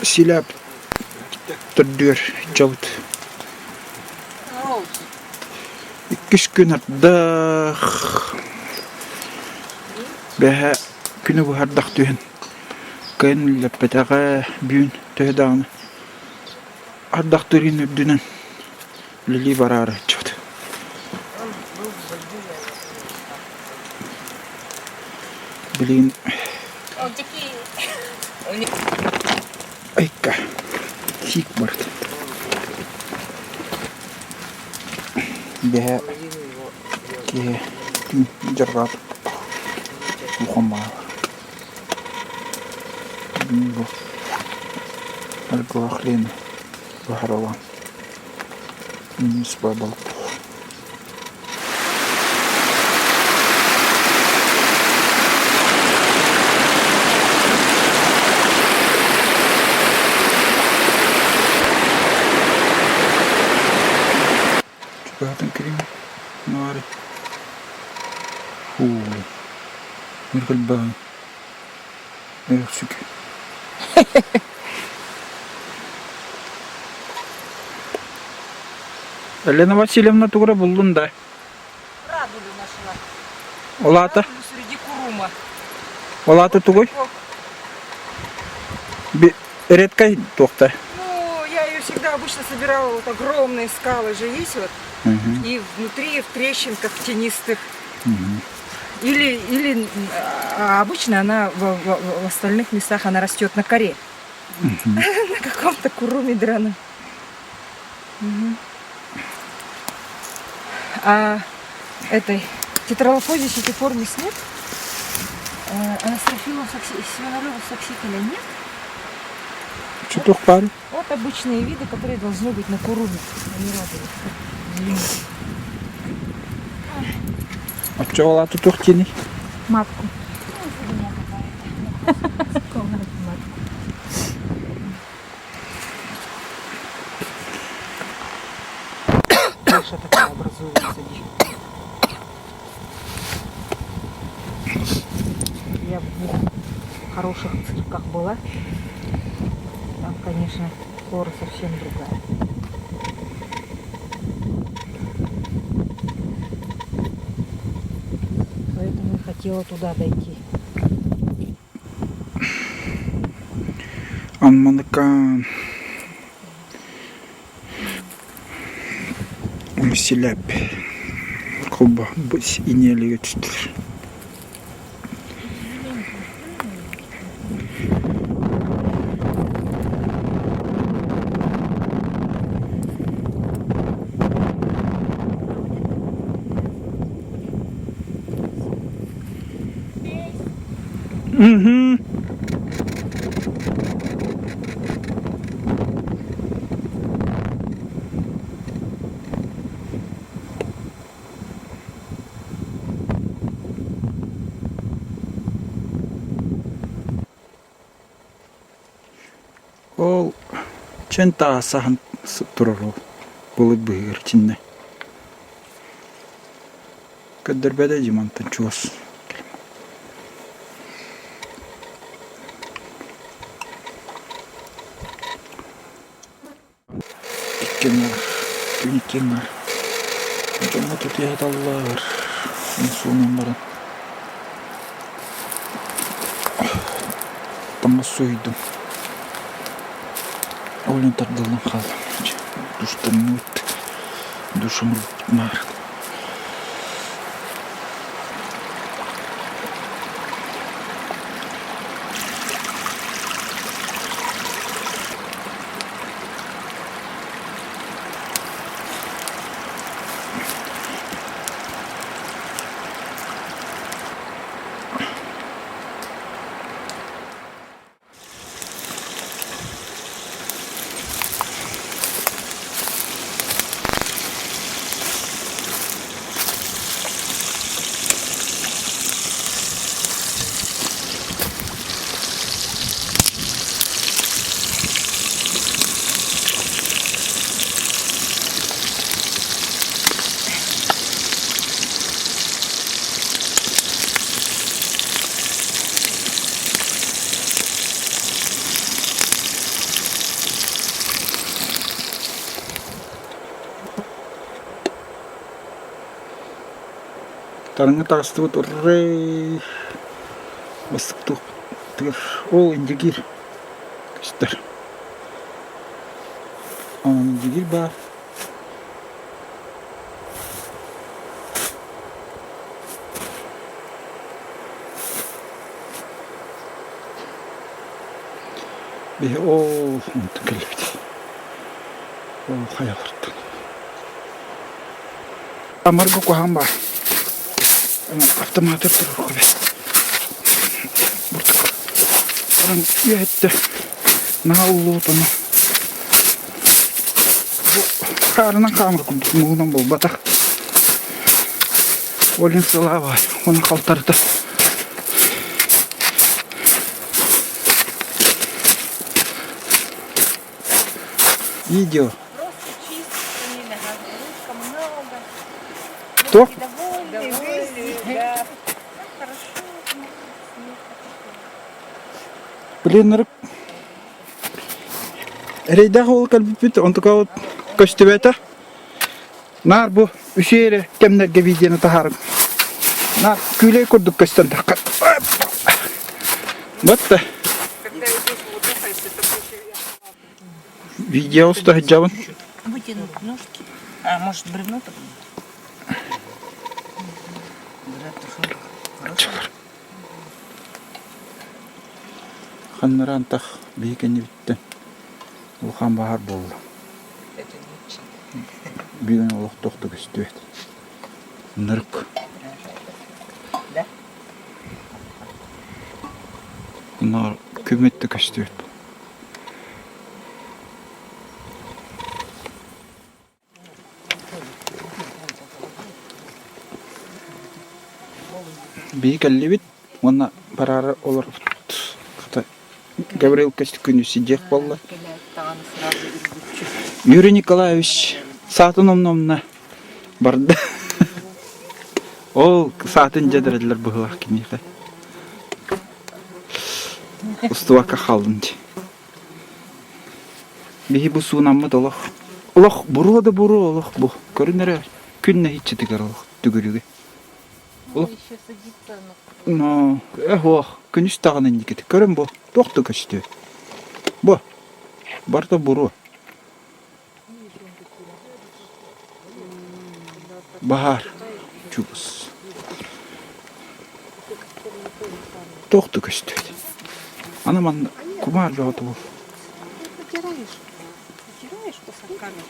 silap tördür jabıt. 2 gün ardaq. Beha günü bu ardaq tühen. Kayın lepetağa büyün töhdağını. Ardaq türin ürdünen. Lili barara çıktı. Bilin. Ayka. Sik bardı. Beha ki jarrab muhamma. Bu. Algo akhlin. Bahrawan. Nisbah balık. Bakın krim nari. Merkel bang. Eksik. Elena Васильевна тугра buldun da. Радулю нашла. Олата. Радулю среди курума. Олата тугой. Редко тохта. Ну, я ее всегда обычно собирала, вот огромные скалы же есть вот. И внутри, в трещинках тенистых. Или обычно она в остальных местах она растет на коре. На каком-то куруме драном. А этой тетралофозе сетиформис нет. Анастрофилум сивинолюбус саксикуля нет. Что пару? Вот обычные виды, которые должны быть на куруме. Они радуют. А что олата тухтини? Матку. Каша такая образуется. Я в хороших цирках была. Там, конечно, флора совсем другая. Поэтому я хотела туда дойти. Anmanıkan silap kuba bu iğneyle götürür. Ол чента сахан турару булы быгыр чинне. Кадербеде димантан чуас. Тюникенler. Cuma тут ягдалар. Суунан баран. Таңга суйдум. Олен тардылдан қалдым. Душтан өттік. Душым бар. Тарыңы тағысты бұд ұррай. Бастық тұғыр. Ол индегір. Көстер. Индегір бар. Бе, о, ұнты кәліпті. О, қаялырды. Амарғы қоған бар. Автоматыр тұрыр көбе. Бұртық. Баран үйәтті. Нағылы отаны. Қарынан қамыр күндік мұғынан бол батақ. Олен сыла бар. Оны қалтарды. Видео. Просто чисто, не нагрузка много. Кто? Довольны, да. Хорошо. Блин, нырып. Рейдағы ол кәлбіп бейті, онтыға от көстіп әті. Нар бұ үшері кәмдерге видеоны тахарым. Нар күйлей көрдік көстен таққа. Бұтты. Видео ұста хиджабын. Вытянуть ножки. А может бревно так? Чықыр. Ханныран тақ бейкені бітті. Улхан бағар болды. Это лучше. Бүйген олық тоқты көстіп әті. Нырық. Да? Нар көметті көстіп әті. Бейкәлі бит, оны барары олар Гаврил Костюкину сидех болла. Юрий Николаевич Сатыновна барды. Ол сатын жадырадылар бұғылақ кемейхі. Устуака қалдынды. Бейі бұл суынамы долақ. Олақ бұру да бұру олақ бұл. Көрінері күнне хитчі тігер олақ түгірігі. Он еще садится на... Но, ох, күніш тағын әндекеті. Көрін бұл. Тоқты көшті. Бұл. Барда бұру. Бағар. Чубыс. Тоқты көшті. Анаман кумар жоғаты бұл. Потираешь. Потираешь кусаками.